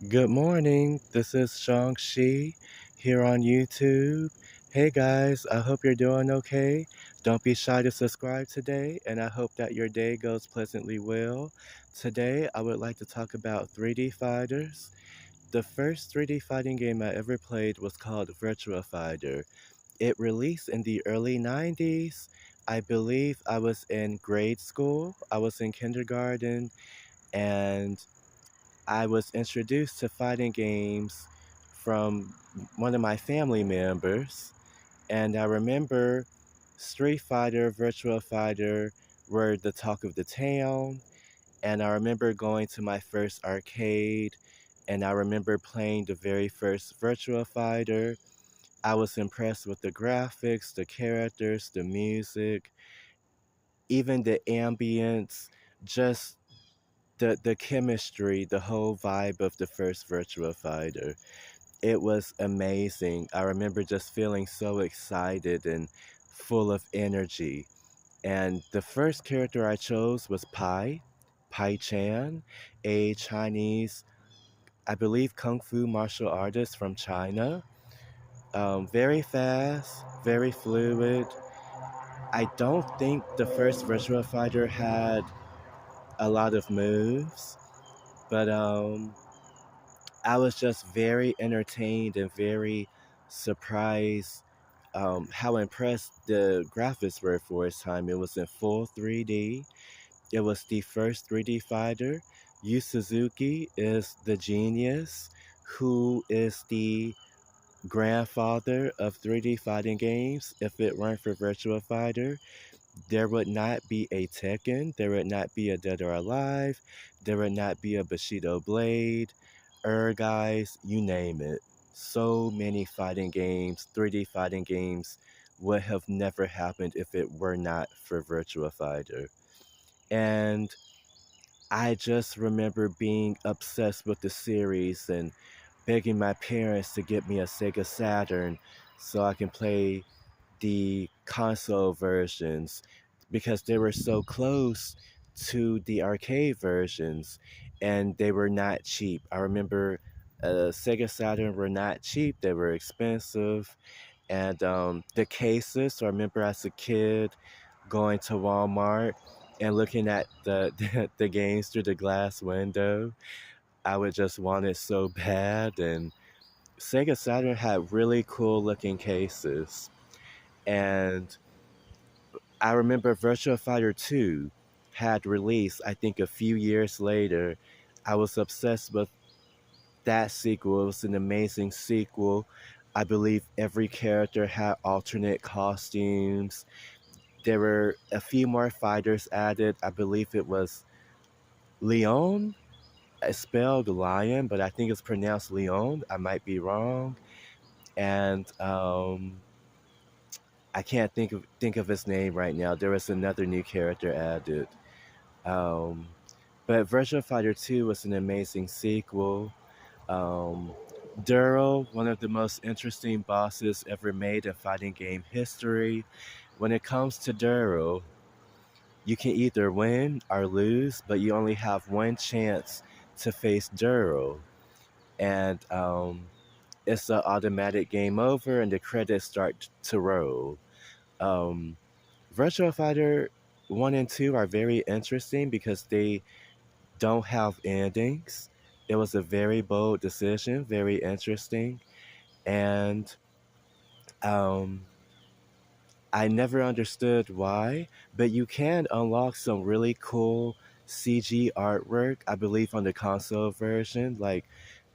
Good morning. This is Shang-Chi here on YouTube. Hey guys, I hope you're doing okay. Don't be shy to subscribe today, and I hope that your day goes pleasantly well. Today, I would like to talk about 3D fighters. The first 3D fighting game I ever played was called Virtua Fighter. It released in the early 90s. I believe I was in grade school, I was in kindergarten, and I was introduced to fighting games from one of my family members, and I remember Street Fighter, Virtua Fighter were the talk of the town, and I remember going to my first arcade, and I remember playing the very first Virtua Fighter. I was impressed with the graphics, the characters, the music, even the ambience, just the chemistry, the whole vibe of the first Virtua Fighter. It was amazing. I remember just feeling so excited and full of energy. And the first character I chose was Pai Chan, a Chinese, I believe, kung fu martial artist from China. Very fast, very fluid. I don't think the first Virtua Fighter had a lot of moves, but I was just very entertained and very surprised how impressed the graphics were for its time. It was in full 3D. It was the first 3D fighter. Yu Suzuki is the genius who is the grandfather of 3D fighting games. If it weren't for Virtua Fighter, there would not be a Tekken, there would not be a Dead or Alive, there would not be a Bushido Blade, guys, you name it. So many fighting games, 3D fighting games, would have never happened if it were not for Virtua Fighter. And I just remember being obsessed with the series and begging my parents to get me a Sega Saturn so I can play the console versions because they were so close to the arcade versions and they were not cheap. I remember Sega Saturn were not cheap, they were expensive. And the cases, so I remember as a kid going to Walmart and looking at the games through the glass window. I would just want it so bad. And Sega Saturn had really cool looking cases. And I remember Virtua Fighter 2 had released, I think, a few years later. I was obsessed with that sequel. It was an amazing sequel. I believe every character had alternate costumes. There were a few more fighters added. I believe it was Leon. It's spelled lion, but I think it's pronounced Leon. I might be wrong. And I can't think of his name right now. There was another new character added. Um, but Virtua Fighter 2 was an amazing sequel. Um, Duro, one of the most interesting bosses ever made in fighting game history. When it comes to Duro, you can either win or lose, but you only have one chance to face Duro. And it's an automatic game over, and the credits start to roll. Um, Virtua Fighter 1 and 2 are very interesting because they don't have endings. It was a very bold decision, very interesting. And um, I never understood why, but you can unlock some really cool CG artwork, I believe, on the console version, like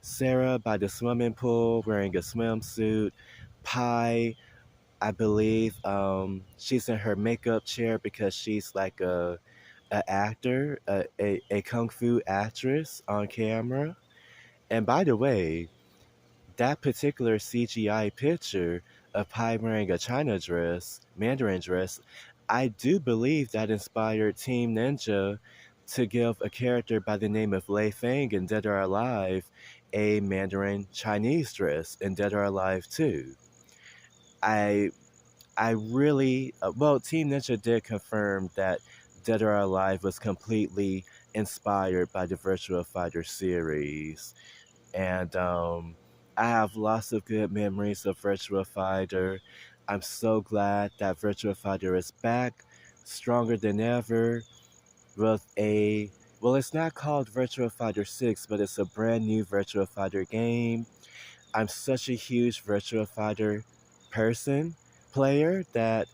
Sarah by the swimming pool wearing a swimsuit, Pi, I believe she's in her makeup chair because she's like a actor, a kung fu actress on camera. And by the way, that particular CGI picture of Pai wearing a China dress, Mandarin dress, I do believe that inspired Team Ninja to give a character by the name of Lei Feng in Dead or Alive a Mandarin Chinese dress in Dead or Alive 2. I I really, well, Team Ninja did confirm that Dead or Alive was completely inspired by the Virtua Fighter series. And I have lots of good memories of Virtua Fighter. I'm so glad that Virtua Fighter is back, stronger than ever, with a well, it's not called Virtua Fighter 6, but it's a brand new Virtua Fighter game. I'm such a huge Virtua Fighter person, player, that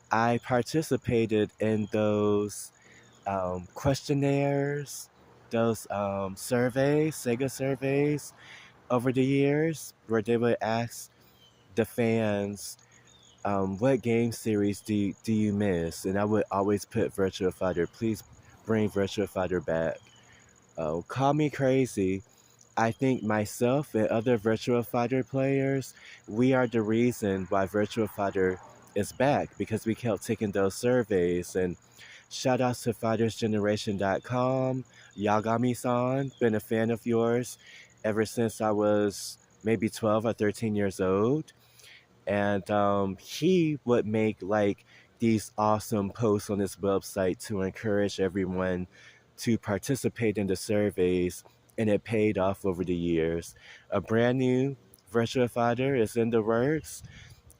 I participated in those questionnaires, those surveys, Sega surveys over the years, where they would ask the fans, what game series do you miss? And I would always put Virtua Fighter. Please bring Virtua Fighter back. Call me crazy. I think myself and other Virtua Fighter players, we are the reason why Virtua Fighter is back because we kept taking those surveys. And shout outs to FightersGeneration.com. Yagami-san, been a fan of yours ever since I was maybe 12 or 13 years old. And he would make like these awesome posts on his website to encourage everyone to participate in the surveys, and it paid off over the years. A brand new Virtua Fighter is in the works,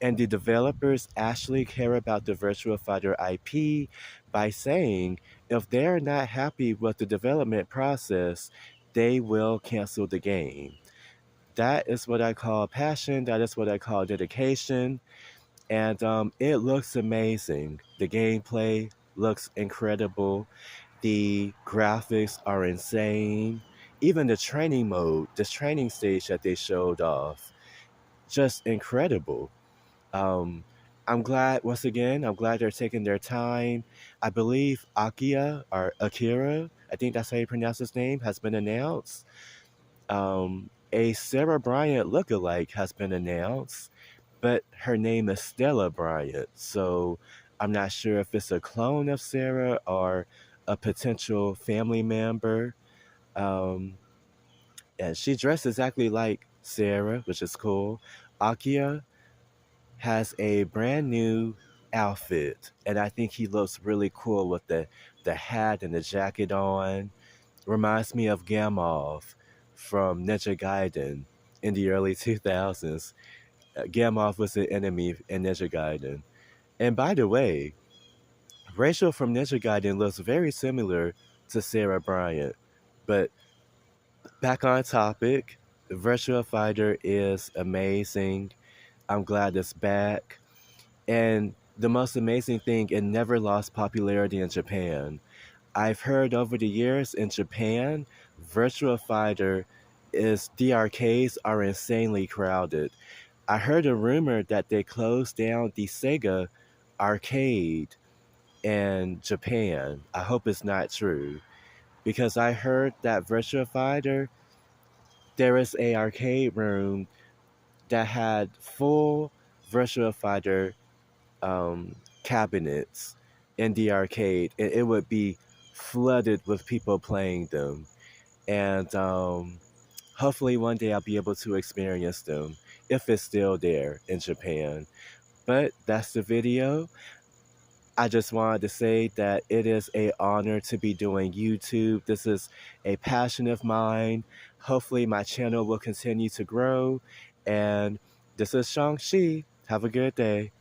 and the developers actually care about the Virtua Fighter IP by saying if they're not happy with the development process, they will cancel the game. That is what I call passion. That is what I call dedication. And it looks amazing. The gameplay looks incredible. The graphics are insane. Even the training mode, this training stage that they showed off, just incredible. Um, I'm glad, once again, I'm glad they're taking their time. I believe Akira, I think that's how you pronounce his name, has been announced. A Sarah Bryant lookalike has been announced, but her name is Stella Bryant. So I'm not sure if it's a clone of Sarah or a potential family member. Um, and she dressed exactly like Sarah, which is cool. Akia has a brand new outfit, and I think he looks really cool with the hat and the jacket on. Reminds me of Gamov from Ninja Gaiden in the early 2000s. Gamov was the enemy in Ninja Gaiden. And by the way, Rachel from Ninja Gaiden looks very similar to Sarah Bryant. But back on topic, Virtua Fighter is amazing. I'm glad it's back. And the most amazing thing, it never lost popularity in Japan. I've heard over the years in Japan, Virtua Fighter is the arcades are insanely crowded. I heard a rumor that they closed down the Sega arcade in Japan. I hope it's not true because I heard that Virtua Fighter, there is a arcade room that had full Virtua Fighter cabinets in the arcade, and it would be flooded with people playing them. And hopefully one day I'll be able to experience them if it's still there in Japan. But that's the video. I just wanted to say that it is a honor to be doing YouTube. This is a passion of mine. Hopefully my channel will continue to grow. And this is Shang-Chi. Have a good day.